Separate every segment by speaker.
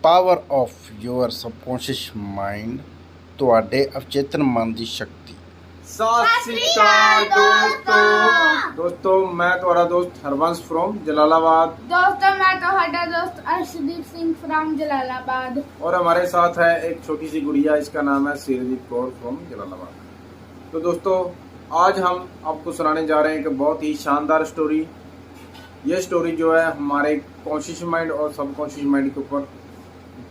Speaker 1: Power of your subconscious mind, ਤੁਹਾਡੇ ਅਵਚੇਤਨ ਮਨ ਦੀ ਸ਼ਕਤੀ।
Speaker 2: सत श्री अकाल दोस्तों मैं तुम्हारा दोस्त हरबंस फ्रॉम जलालाबाद।
Speaker 3: दोस्तों मैं तुम्हारा दोस्त अर्शदीप सिंह फ्रॉम जलालाबाद।
Speaker 2: और हमारे साथ है एक छोटी सी गुड़िया, इसका नाम है सिरदीप कौर फ्रॉम जलालाबाद। तो दोस्तों आज हम आपको सुनाने जा रहे हैं एक बहुत ही शानदार स्टोरी। ये स्टोरी जो है हमारे कॉन्शियस माइंड और सबकॉन्शियस माइंड के ऊपर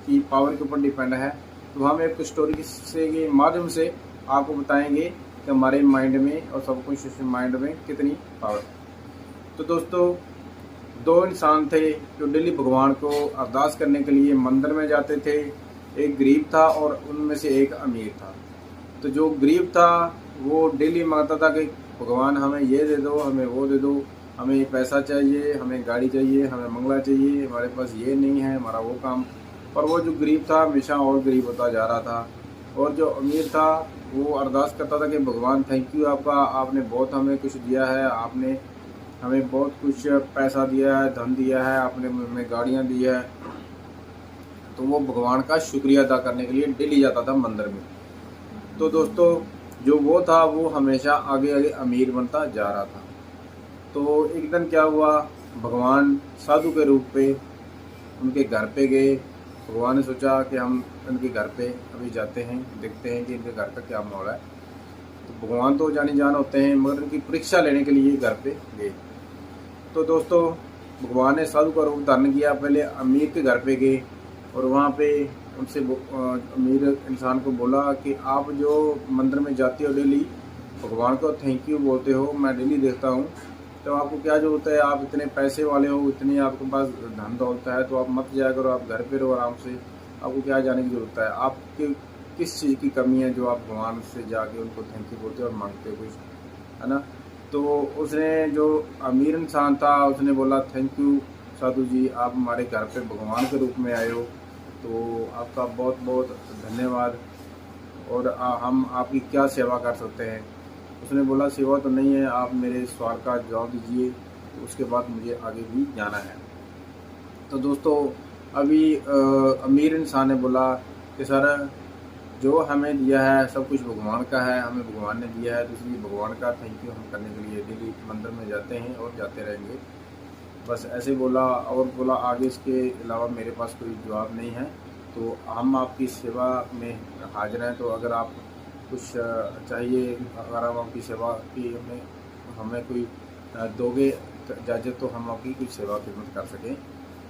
Speaker 2: की पावर के ऊपर डिपेंड है। तो हम एक स्टोरी के माध्यम से आपको बताएंगे कि हमारे माइंड में और सबकॉन्शियस माइंड में कितनी पावर है। तो दोस्तों दो इंसान थे जो डेली भगवान को अरदास करने के लिए मंदिर में जाते थे। एक गरीब था और उनमें से एक अमीर था। तो जो गरीब था वो डेली मांगता था कि भगवान हमें ये दे दो, हमें वो दे दो, हमें ये पैसा चाहिए, हमें गाड़ी चाहिए, हमें मंगला चाहिए, हमारे पास ये नहीं है, हमारा वो काम। पर वो जो गरीब था हमेशा और गरीब होता जा रहा था। और जो अमीर था वो अरदास करता था कि भगवान थैंक यू आपका, आपने बहुत हमें कुछ दिया है, आपने हमें बहुत कुछ पैसा दिया है, धन दिया है, आपने हमें गाड़ियाँ दी है। तो वो भगवान का शुक्रिया अदा करने के लिए डेली जाता था मंदिर में। तो दोस्तों जो वो था वो हमेशा आगे आगे अमीर बनता जा रहा था। तो एक दिन क्या हुआ, भगवान साधु के रूप पे उनके घर पे गए। भगवान ने सोचा कि हम इनके घर पे अभी जाते हैं, देखते हैं कि इनके घर का क्या माहौल है। तो भगवान तो जानी जान होते हैं, मगर इनकी परीक्षा लेने के लिए घर पे गए। तो दोस्तों भगवान ने साधु का रूप धारण किया। पहले अमीर के घर पे गए और वहाँ पे उनसे अमीर इंसान को बोला कि आप जो मंदिर में जाते हो डेली, भगवान को थैंक यू बोलते हो, मैं डेली देखता हूँ, तो आपको क्या जरूरत है, आप इतने पैसे वाले हो, इतनी आपके पास धन दौलत है, तो आप मत जाया करो, आप घर पे रहो आराम से, आपको क्या जाने की ज़रूरत है। आपके किस चीज़ की कमी है जो आप भगवान से जाके उनको थैंक यू बोलते हो और मांगते हो कुछ, है ना। तो उसने जो अमीर इंसान था उसने बोला थैंक यू साधु जी, आप हमारे घर पे भगवान के रूप में आए हो, तो आपका बहुत बहुत धन्यवाद। और हम आपकी क्या सेवा कर सकते हैं। उसने बोला सेवा तो नहीं है, आप मेरे सवाल का जवाब दीजिए, तो उसके बाद मुझे आगे भी जाना है। तो दोस्तों अभी अमीर इंसान ने बोला कि सर जो हमें दिया है सब कुछ भगवान का है, हमें भगवान ने दिया है, तो इसलिए भगवान का थैंक यू हम करने के लिए डेली मंदिर में जाते हैं और जाते रहेंगे, बस ऐसे बोला। और बोला आगे इसके अलावा मेरे पास कोई जवाब नहीं है, तो हम आपकी सेवा में हाजिर हैं। तो अगर आप कुछ चाहिए, अगर हम आपकी सेवा की हमें कोई दोगे इजाज़त, तो हम आपकी कुछ सेवा खिदमत कर सकें।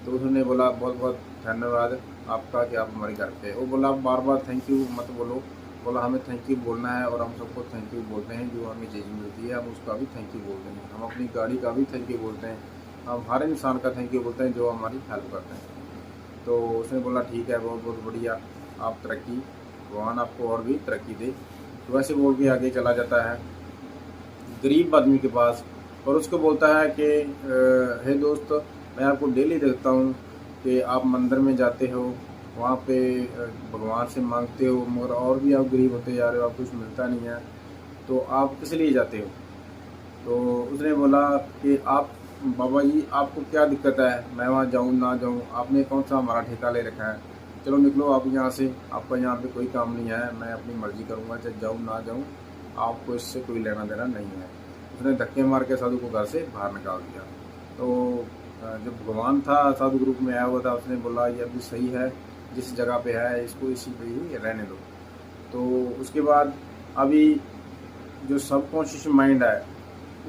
Speaker 2: तो उन्होंने बोला बहुत बहुत धन्यवाद आपका कि आप हमारे घर पे। वो बोला बार बार थैंक यू मत बोलो, बोला हमें थैंक यू बोलना है और हम सबको थैंक यू बोलते हैं, जो हमें चीज़ मिलती है हम उसका भी थैंक यू बोलते हैं, हम अपनी गाड़ी का भी थैंक यू बोलते हैं, हम हर इंसान का थैंक यू बोलते हैं जो हमारी हेल्प करते हैं। तो उसने बोला ठीक है, बहुत बहुत बढ़िया, आप तरक्की, भगवान आपको और भी तरक्की दे। तो वैसे बोल के आगे चला जाता है गरीब आदमी के पास और उसको बोलता है कि हे दोस्त, मैं आपको डेली देखता हूँ कि आप मंदिर में जाते हो, वहाँ पे भगवान से मांगते हो, मगर और भी आप गरीब होते जा रहे हो, आपको कुछ मिलता नहीं है, तो आप किस लिए जाते हो। तो उसने बोला कि आप बाबा जी आपको क्या दिक्कत है, मैं वहाँ जाऊँ ना जाऊँ, आपने कौन सा हमारा ठेका ले रखा है, चलो निकलो आप यहाँ से, आपका यहाँ पे कोई काम नहीं है, मैं अपनी मर्जी करूँगा, चाहे जाऊँ ना जाऊँ, आपको इससे कोई लेना देना नहीं है। उसने धक्के मार के साधु को घर से बाहर निकाल दिया। तो जब भगवान था साधु ग्रुप में आया हुआ था, उसने बोला ये अभी सही है, जिस जगह पे है इसको इसी पे ही रहने दो। तो उसके बाद अभी जो सबकॉन्शियस माइंड है,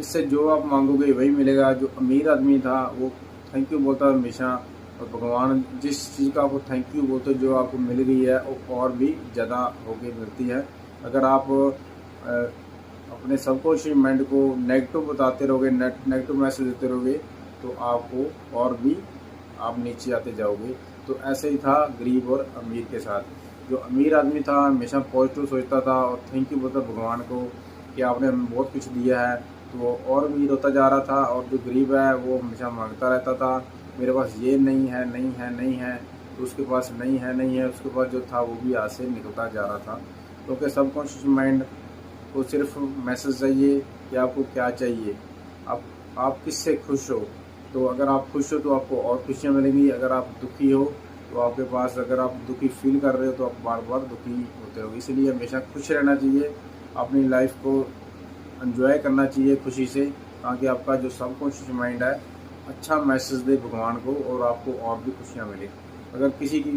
Speaker 2: इससे जो आप मांगोगे वही मिलेगा। जो अमीर आदमी था वो थैंक यू बोलता है हमेशा, और भगवान जिस चीज़ का आपको थैंक यू बोलते जो आपको मिल रही है वो और भी ज़्यादा होके मिलती है। अगर आप अपने सबकॉन्शियस माइंड को नेगेटिव बताते रहोगे, नेगेटिव मैसेज देते रहोगे, तो आपको और भी आप नीचे आते जाओगे। तो ऐसे ही था गरीब और अमीर के साथ। जो अमीर आदमी था हमेशा पॉजिटिव सोचता था और थैंक यू बोलता भगवान को कि आपने हमें बहुत कुछ दिया है, तो वो और अमीर होता जा रहा था। और जो गरीब है वो हमेशा मांगता रहता था, मेरे पास ये नहीं है, नहीं है, नहीं है, तो उसके पास नहीं है, नहीं है, उसके पास जो था वो भी हाथ से निकलता जा रहा था। क्योंकि सबकॉन्शियस माइंड को सिर्फ मैसेज चाहिए कि आपको क्या चाहिए, आप किससे खुश हो। तो अगर आप खुश हो तो आपको और खुशियाँ मिलेंगी, अगर आप दुखी हो तो आपके पास अगर आप दुखी फील कर रहे हो तो आप बार बार दुखी होते हो। इसलिए हमेशा खुश रहना चाहिए, अपनी लाइफ को एंजॉय करना चाहिए खुशी से, ताकि आपका जो सबकॉन्शियस माइंड है अच्छा मैसेज दे भगवान को और आपको और भी खुशियाँ मिले। अगर किसी की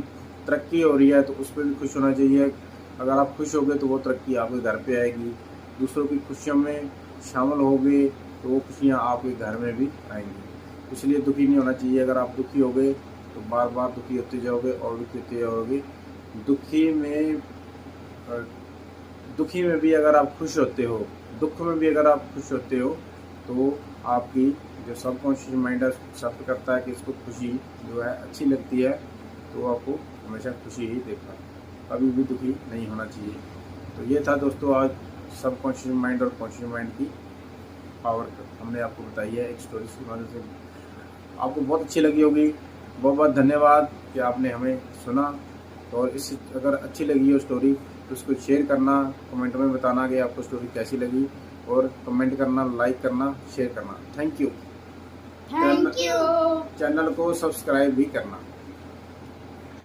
Speaker 2: तरक्की हो रही है तो उस पर भी खुश होना चाहिए। अगर आप खुश होगे तो वो तरक्की आपके घर पे आएगी। दूसरों की खुशियों में शामिल होगे तो वो खुशियाँ आपके घर में भी आएंगी। इसलिए दुखी नहीं होना चाहिए। अगर आप दुखी होगे तो बार बार दुखी होते जाओगे और दुखी होते जाओगे। दुखी में भी अगर आप खुश होते हो, दुख में भी अगर आप खुश होते हो तो आपकी जो सबकॉन्शियस माइंड है एक्सेप्ट करता है कि इसको खुशी जो है अच्छी लगती है, तो आपको हमेशा खुशी ही देगा, कभी भी दुखी नहीं होना चाहिए। तो ये था दोस्तों आज सबकॉन्शियस माइंड और कॉन्शियस माइंड की पावर हमने आपको बताई है एक स्टोरी की मदद से। आपको बहुत अच्छी लगी होगी। बहुत बहुत धन्यवाद कि आपने हमें सुना। और इस अगर अच्छी लगी हो स्टोरी तो उसको शेयर करना, कमेंट में बताना कि आपको स्टोरी कैसी लगी, और कमेंट करना, लाइक करना, शेयर करना। Thank you.
Speaker 3: Thank you.
Speaker 2: Channel को सब्सक्राइब भी करना।